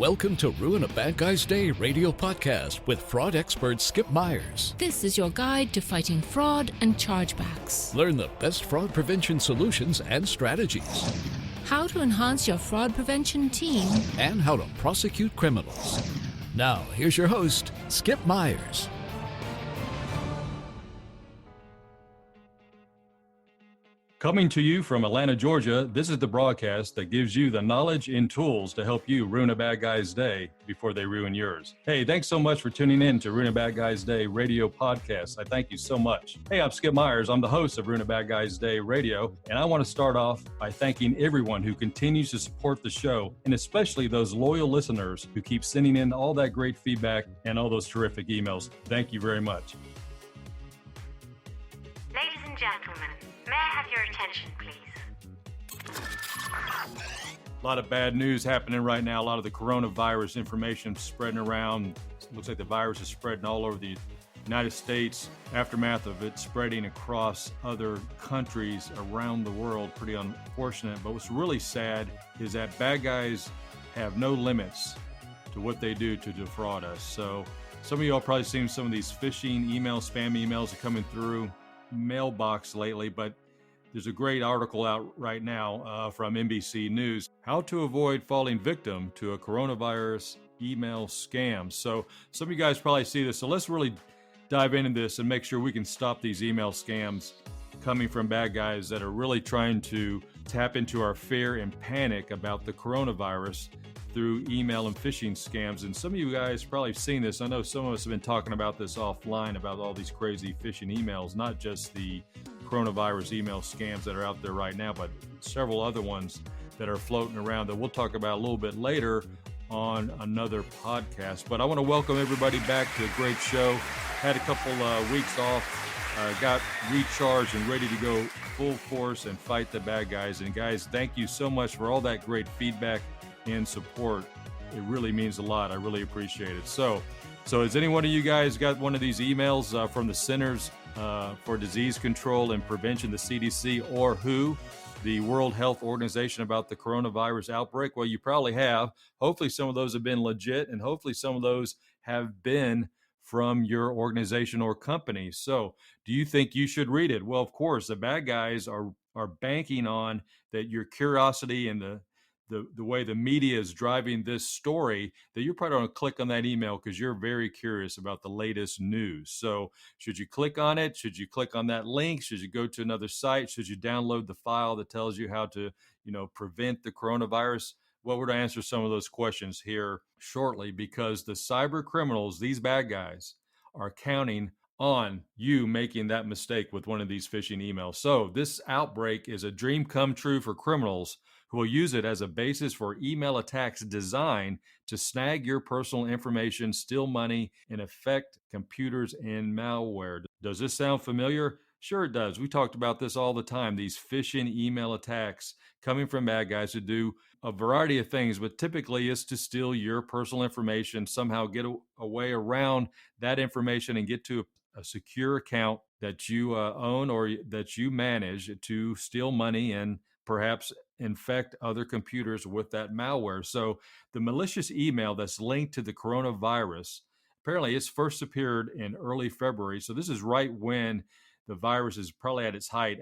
Welcome to Ruin a Bad Guy's Day radio podcast with fraud expert Skip Myers. This is your guide to fighting fraud and chargebacks. Learn the best fraud prevention solutions and strategies. How to enhance your fraud prevention team. And how to prosecute criminals. Now, here's your host, Skip Myers. Coming to you from Atlanta, Georgia, this is the broadcast that gives you the knowledge and tools to help you ruin a bad guy's day before they ruin yours. Hey, thanks so much for tuning in to Ruin a Bad Guy's Day radio podcast. I thank you so much. Hey, I'm Skip Myers. I'm the host of Ruin a Bad Guy's Day radio, and I want to start off by thanking everyone who continues to support the show, and especially those loyal listeners who keep sending in all that great feedback and all those terrific emails. Thank you very much. Ladies and gentlemen, may I have your attention, please? A lot of bad news happening right now. A lot of the coronavirus information spreading around. It looks like the virus is spreading all over the United States. Aftermath of it spreading across other countries around the world. Pretty unfortunate. But what's really sad is that bad guys have no limits to what they do to defraud us. So some of you all probably seen some of these phishing emails, spam emails are coming through mailbox lately, but there's a great article out right now from NBC News, how to avoid falling victim to a coronavirus email scam. So some of you guys probably see this. So let's really dive into this and make sure we can stop these email scams coming from bad guys that are really trying to tap into our fear and panic about the coronavirus through email and phishing scams. And some of you guys probably have seen this. I know some of us have been talking about this offline about all these crazy phishing emails, not just the coronavirus email scams that are out there right now, but several other ones that are floating around that we'll talk about a little bit later on another podcast. But I want to welcome everybody back to a great show. Had a couple weeks off, got recharged and ready to go full force and fight the bad guys. And guys, thank you so much for all that great feedback and support. It really means a lot. I really appreciate it. So has any one of you guys got one of these emails from the Centers for Disease Control and Prevention, the CDC, or WHO, the World Health Organization, about the coronavirus outbreak? Well, you probably have. Hopefully some of those have been legit, and hopefully some of those have been from your organization or company. So do you think you should read it? Well, of course, the bad guys are banking on that your curiosity and the way the media is driving this story, that you're probably going to click on that email because you're very curious about the latest news. So should you click on it? Should you click on that link? Should you go to another site? Should you download the file that tells you how to, prevent the coronavirus? Well, we're going to answer some of those questions here shortly, because the cyber criminals, these bad guys, are counting on you making that mistake with one of these phishing emails. So this outbreak is a dream come true for criminals who will use it as a basis for email attacks designed to snag your personal information, steal money, and affect computers and malware. Does this sound familiar? Sure it does. We talked about this all the time, these phishing email attacks coming from bad guys who do a variety of things, but typically it's to steal your personal information, somehow get a way around that information and get to a secure account that you own or that you manage, to steal money and perhaps infect other computers with that malware. So the malicious email that's linked to the coronavirus, apparently it's first appeared in early February. So this is right when the virus is probably at its height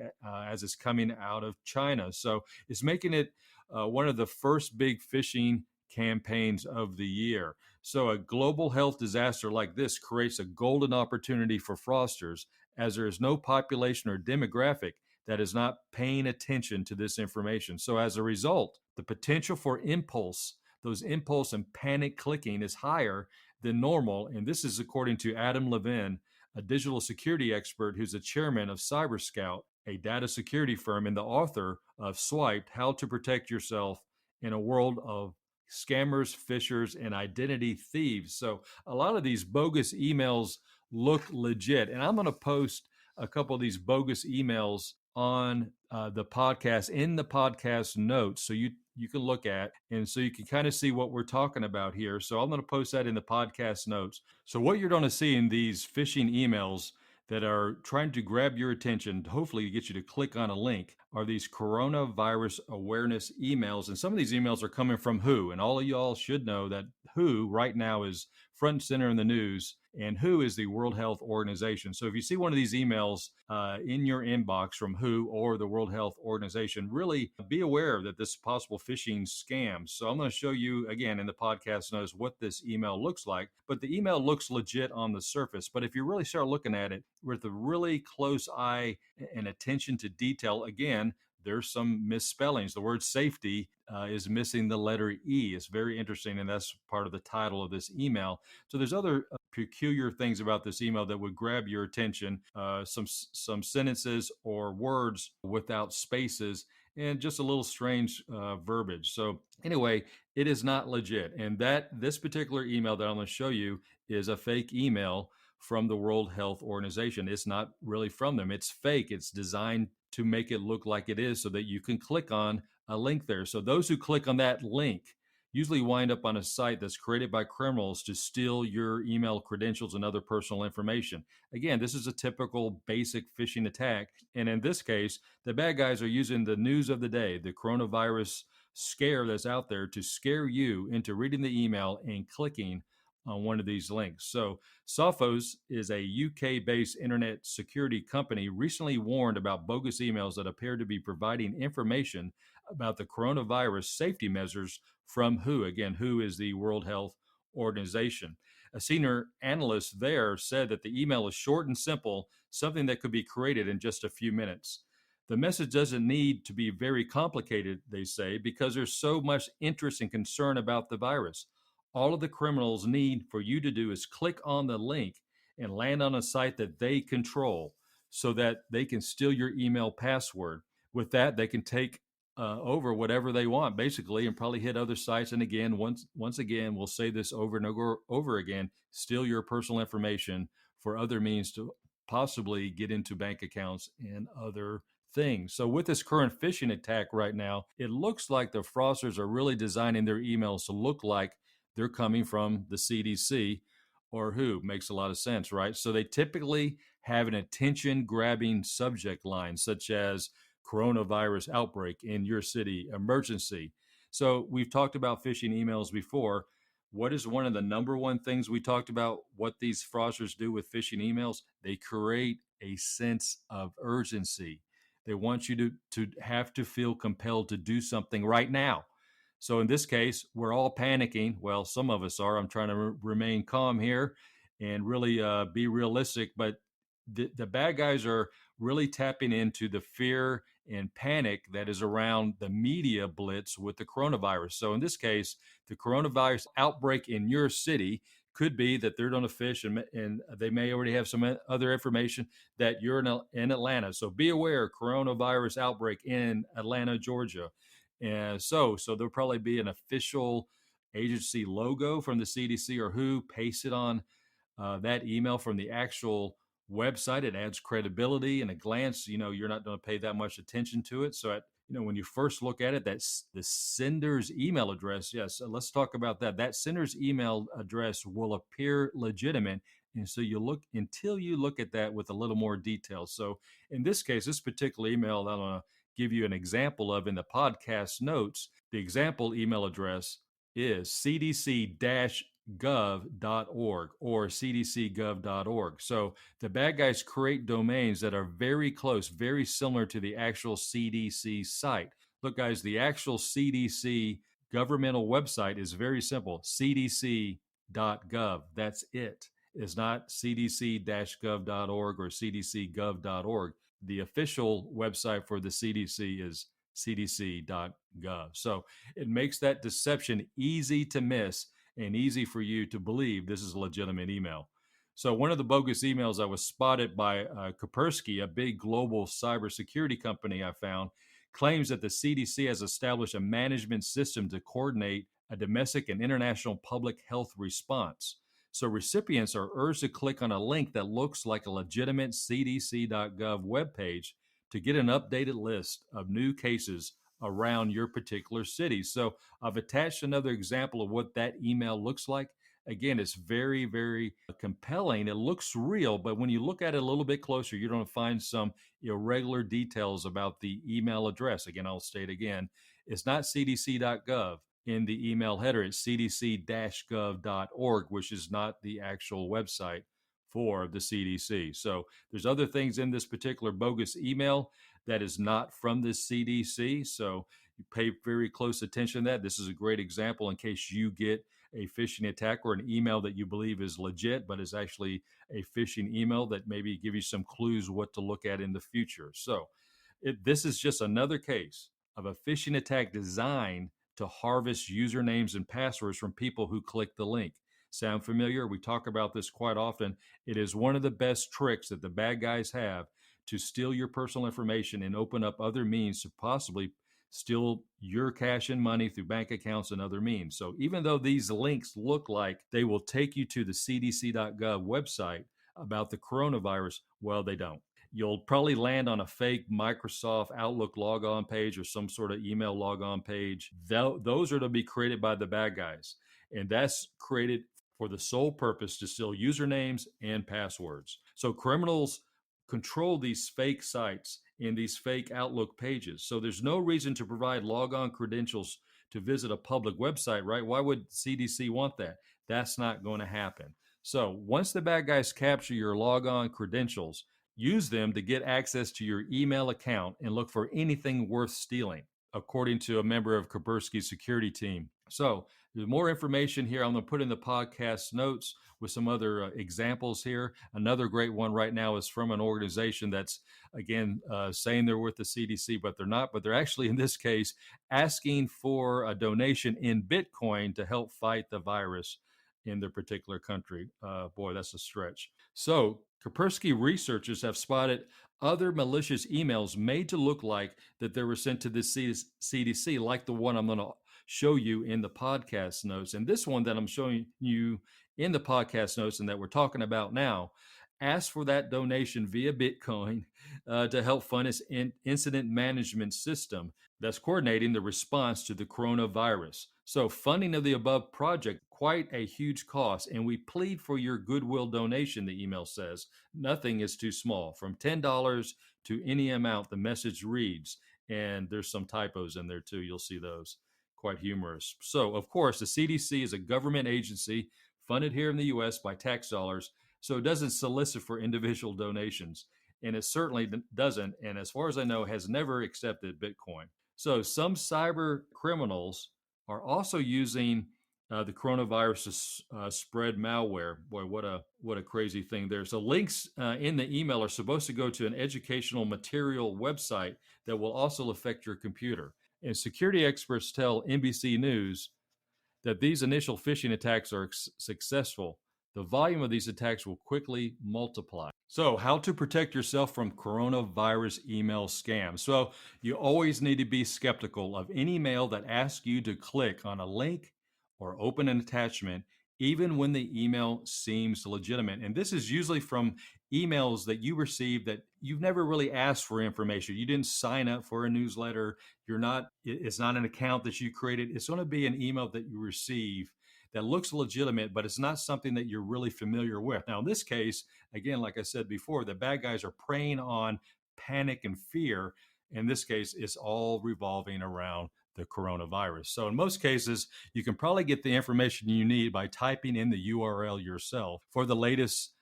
as it's coming out of China. So it's making it one of the first big phishing campaigns of the year. So a global health disaster like this creates a golden opportunity for fraudsters, as there is no population or demographic that is not paying attention to this information. So as a result, the potential for those impulse and panic clicking is higher than normal. And this is according to Adam Levin, a digital security expert who's the chairman of CyberScout, a data security firm, and the author of Swiped, How to Protect Yourself in a World of Scammers, Phishers, and Identity Thieves. So a lot of these bogus emails look legit. And I'm going to post a couple of these bogus emails on the podcast, in the podcast notes, so you can look at, and so you can kind of see what we're talking about here. So I'm going to post that in the podcast notes. So what you're going to see in these phishing emails that are trying to grab your attention, hopefully to get you to click on a link, are these coronavirus awareness emails. And some of these emails are coming from WHO. And all of y'all should know that WHO right now is front and center in the news. And WHO is the World Health Organization. So if you see one of these emails in your inbox from WHO or the World Health Organization, really be aware that this is possible phishing scams. So I'm going to show you again in the podcast notes what this email looks like. But the email looks legit on the surface. But if you really start looking at it with a really close eye and attention to detail, again, there's some misspellings. The word safety is missing the letter E. It's very interesting, and that's part of the title of this email. So there's other peculiar things about this email that would grab your attention. Some sentences or words without spaces, and just a little strange verbiage. So anyway, it is not legit. And this particular email that I'm going to show you is a fake email from the World Health Organization. It's not really from them. It's fake. It's designed to make it look like it is so that you can click on a link there. So those who click on that link usually wind up on a site that's created by criminals to steal your email credentials and other personal information. Again, this is a typical basic phishing attack. And in this case, the bad guys are using the news of the day, the coronavirus scare that's out there, to scare you into reading the email and clicking on one of these links. So Sophos is a UK-based internet security company recently warned about bogus emails that appear to be providing information about the coronavirus safety measures from WHO. Again, WHO is the World Health Organization. A senior analyst there said that the email is short and simple, something that could be created in just a few minutes. The message doesn't need to be very complicated, they say, because there's so much interest and concern about the virus. All of the criminals need for you to do is click on the link and land on a site that they control so that they can steal your email password. With that, they can take over whatever they want, basically, and probably hit other sites. And again, once again, we'll say this over and over again, steal your personal information for other means to possibly get into bank accounts and other things. So with this current phishing attack right now, it looks like the fraudsters are really designing their emails to look like they're coming from the CDC or WHO. Makes a lot of sense, right? So they typically have an attention-grabbing subject line, such as coronavirus outbreak in your city, emergency. So we've talked about phishing emails before. What is one of the number one things we talked about what these fraudsters do with phishing emails? They create a sense of urgency. They want you to have to feel compelled to do something right now. So in this case, we're all panicking. Well, some of us are. I'm trying to remain calm here and really be realistic. But the bad guys are really tapping into the fear and panic that is around the media blitz with the coronavirus. So in this case, the coronavirus outbreak in your city could be that they're going to fish and they may already have some other information that you're in Atlanta. So be aware, coronavirus outbreak in Atlanta, Georgia. And so there'll probably be an official agency logo from the CDC or WHO pasted on that email from the actual website. It adds credibility. In a glance, you're not going to pay that much attention to it. So when you first look at it, that's the sender's email address. Yes, let's talk about that. That sender's email address will appear legitimate. And so until you look at that with a little more detail. So in this case, this particular email that I'm going to give you an example of in the podcast notes, the example email address is cdc-gov.org or cdcgov.org. So the bad guys create domains that are very close, very similar to the actual CDC site. Look, guys, the actual CDC governmental website is very simple, cdc.gov. That's it. It's not cdc-gov.org or cdcgov.org. The official website for the CDC is cdc.gov. So it makes that deception easy to miss and easy for you to believe this is a legitimate email. So one of the bogus emails that was spotted by Kaspersky, a big global cybersecurity company I found, claims that the CDC has established a management system to coordinate a domestic and international public health response. So recipients are urged to click on a link that looks like a legitimate cdc.gov webpage to get an updated list of new cases around your particular city. So I've attached another example of what that email looks like. again, it's very, very compelling. It looks real, but when you look at it a little bit closer, you're going to find some irregular details about the email address. Again, I'll state again, it's not cdc.gov in the email header. It's cdc-gov.org, which is not the actual website for the CDC. So there's other things in this particular bogus email that is not from the CDC. So you pay very close attention to that. This is a great example in case you get a phishing attack or an email that you believe is legit, but is actually a phishing email that maybe give you some clues what to look at in the future. So this is just another case of a phishing attack designed to harvest usernames and passwords from people who click the link. Sound familiar? We talk about this quite often. It is one of the best tricks that the bad guys have to steal your personal information and open up other means to possibly steal your cash and money through bank accounts and other means. So even though these links look like they will take you to the cdc.gov website about the coronavirus, well, they don't. You'll probably land on a fake Microsoft Outlook logon page or some sort of email logon page. Those are to be created by the bad guys. And that's created for the sole purpose to steal usernames and passwords. So criminals control these fake sites in these fake Outlook pages. So there's no reason to provide logon credentials to visit a public website, right? Why would CDC want that? That's not going to happen. So once the bad guys capture your logon credentials, use them to get access to your email account and look for anything worth stealing, according to a member of Kaspersky's security team. So there's more information here. I'm going to put in the podcast notes with some other examples here. Another great one right now is from an organization that's, again, saying they're with the CDC, but they're not. But they're actually, in this case, asking for a donation in Bitcoin to help fight the virus in their particular country. Boy, that's a stretch. So Kaspersky researchers have spotted other malicious emails made to look like that they were sent to the CDC, like the one I'm going to show you in the podcast notes. And this one that I'm showing you in the podcast notes and that we're talking about now, ask for that donation via Bitcoin to help fund its incident management system that's coordinating the response to the coronavirus. So funding of the above project, quite a huge cost, and we plead for your goodwill donation, the email says. Nothing is too small. From $10 to any amount, the message reads, and there's some typos in there too. You'll see those. Quite humorous. So, of course, the CDC is a government agency funded here in the U.S. by tax dollars, so it doesn't solicit for individual donations, and it certainly doesn't, and as far as I know, has never accepted Bitcoin. So some cyber criminals are also using the coronavirus to spread malware. Boy, what a crazy thing there. So links in the email are supposed to go to an educational material website that will also affect your computer. And security experts tell NBC News that these initial phishing attacks are successful. The volume of these attacks will quickly multiply. So, how to protect yourself from coronavirus email scams? So, you always need to be skeptical of any mail that asks you to click on a link or open an attachment, even when the email seems legitimate. And this is usually from emails that you receive that you've never really asked for information. You didn't sign up for a newsletter. It's not an account that you created. It's going to be an email that you receive that looks legitimate, but it's not something that you're really familiar with. Now, in this case, again, like I said before, the bad guys are preying on panic and fear. In this case, it's all revolving around the coronavirus. So in most cases, you can probably get the information you need by typing in the URL yourself. For the latest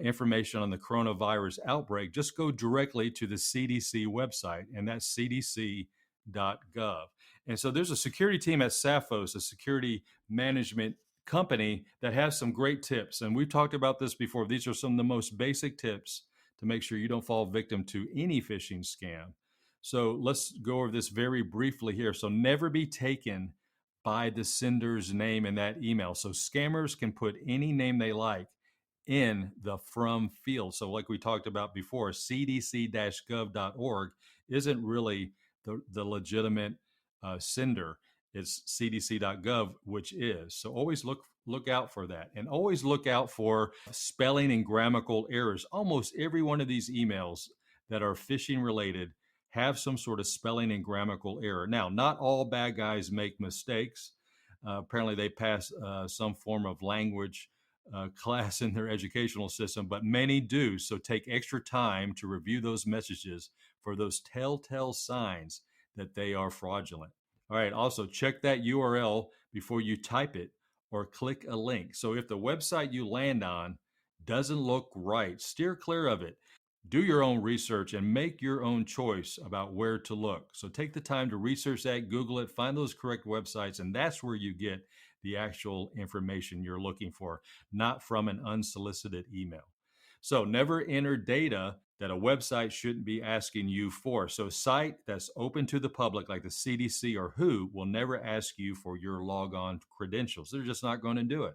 information on the coronavirus outbreak, just go directly to the CDC website, and that's cdc.gov. And so there's a security team at Saphos, a security management company that has some great tips. And we've talked about this before. These are some of the most basic tips to make sure you don't fall victim to any phishing scam. So let's go over this very briefly here. So never be taken by the sender's name in that email. So scammers can put any name they like in the from field. So like we talked about before, cdc-gov.org isn't really the legitimate sender. It's cdc.gov, which is. So always look out for that, and always look out for spelling and grammatical errors. Almost every one of these emails that are phishing related have some sort of spelling and grammatical error. Now, not all bad guys make mistakes. Apparently, they pass some form of language class in their educational system, but many do. So take extra time to review those messages for those telltale signs that they are fraudulent. All right, also check that URL before you type it or click a link. So if the website you land on doesn't look right, steer clear of it. Do your own research and make your own choice about where to look. So take the time to research that, Google it, find those correct websites, and that's where you get the actual information you're looking for, not from an unsolicited email. So never enter data that a website shouldn't be asking you for. So a site that's open to the public, like the CDC or WHO, will never ask you for your logon credentials. They're just not going to do it.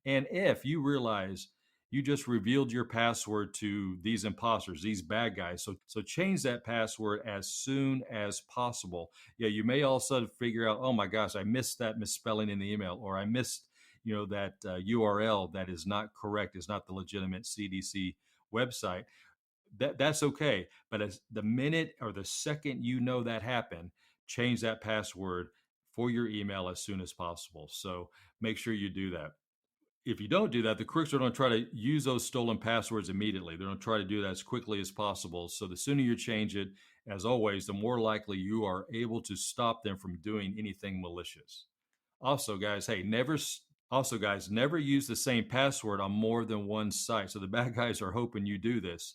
And if you realize you just revealed your password to these imposters, these bad guys, so change that password as soon as possible. Yeah, you may all of a sudden figure out, oh my gosh, I missed that misspelling in the email, or I missed that URL that is not correct, is not the legitimate CDC website. That's okay. But as the minute or the second you know that happened, change that password for your email as soon as possible. So make sure you do that. If you don't do that, the crooks are going to try to use those stolen passwords immediately. They're going to try to do that as quickly as possible. So the sooner you change it, as always, the more likely you are able to stop them from doing anything malicious. Also, guys, never use the same password on more than one site. So the bad guys are hoping you do this.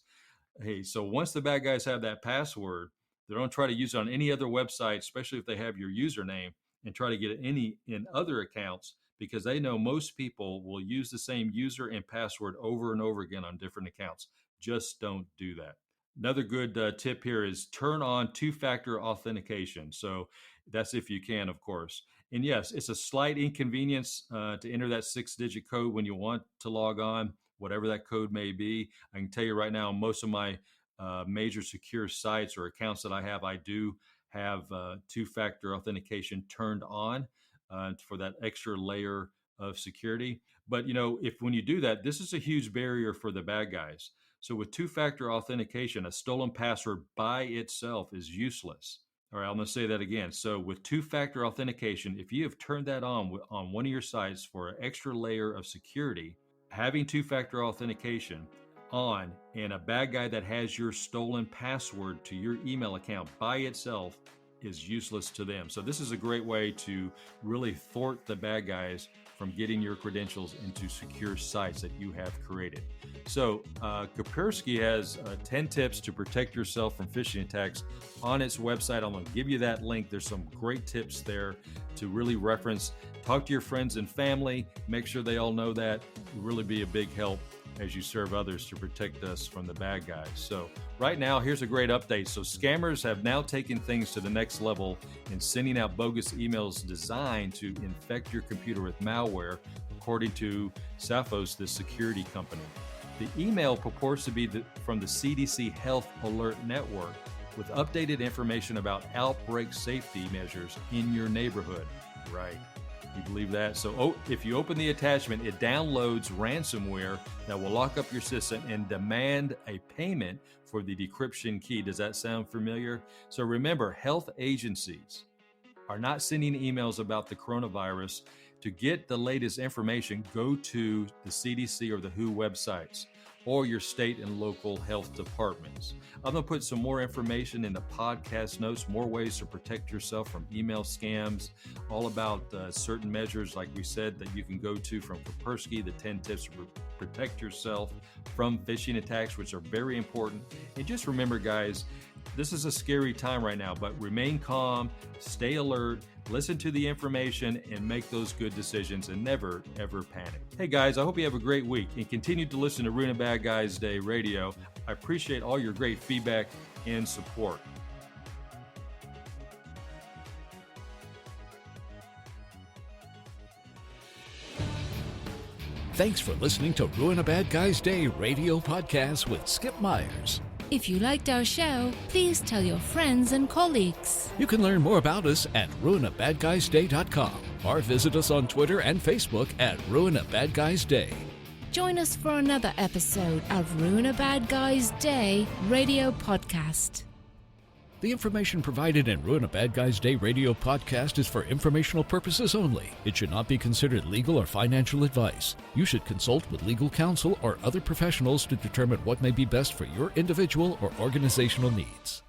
Hey, so once the bad guys have that password, they're going to try to use it on any other website, especially if they have your username, and try to get it in other accounts, because they know most people will use the same user and password over and over again on different accounts. Just don't do that. Another good tip here is turn on two-factor authentication. So that's if you can, of course. And yes, it's a slight inconvenience to enter that 6-digit code when you want to log on, whatever that code may be. I can tell you right now, most of my major secure sites or accounts that I do have two-factor authentication turned on for that extra layer of security. But if when you do that, this is a huge barrier for the bad guys. So with two-factor authentication, a stolen password by itself is useless. All right, I'm going to say that again. So with two-factor authentication, if you have turned that on one of your sites for an extra layer of security, having two-factor authentication on and a bad guy that has your stolen password to your email account by itself is useless to them. So this is a great way to really thwart the bad guys from getting your credentials into secure sites that you have created. So Kaspersky has 10 tips to protect yourself from phishing attacks on its website. I'm going to give you that link. There's some great tips there to really reference. Talk to your friends and family. Make sure they all know that. It will really be a big help as you serve others to protect us from the bad guys. So right now, here's a great update. So scammers have now taken things to the next level in sending out bogus emails designed to infect your computer with malware, according to Sophos, the security company. The email purports to be from the CDC Health Alert Network with updated information about outbreak safety measures in your neighborhood. Right. You believe that? So if you open the attachment, it downloads ransomware that will lock up your system and demand a payment for the decryption key. Does that sound familiar? So remember, health agencies are not sending emails about the coronavirus. To get the latest information, go to the CDC or the WHO websites or your state and local health departments. I'm going to put some more information in the podcast notes, more ways to protect yourself from email scams, all about certain measures, like we said, that you can go to from Kaspersky, the 10 tips to protect yourself from phishing attacks, which are very important. And just remember, guys, this is a scary time right now, but remain calm, stay alert, listen to the information, and make those good decisions, and never, ever panic. Hey guys, I hope you have a great week and continue to listen to Ruin a Bad Guys Day Radio. I appreciate all your great feedback and support. Thanks for listening to Ruin a Bad Guys Day Radio Podcast with Skip Myers. If you liked our show, please tell your friends and colleagues. You can learn more about us at ruinabadguysday.com or visit us on Twitter and Facebook at Ruin a Bad Guys Day. Join us for another episode of Ruin a Bad Guys Day Radio Podcast. The information provided in Ruin a Bad Guy's Day radio podcast is for informational purposes only. It should not be considered legal or financial advice. You should consult with legal counsel or other professionals to determine what may be best for your individual or organizational needs.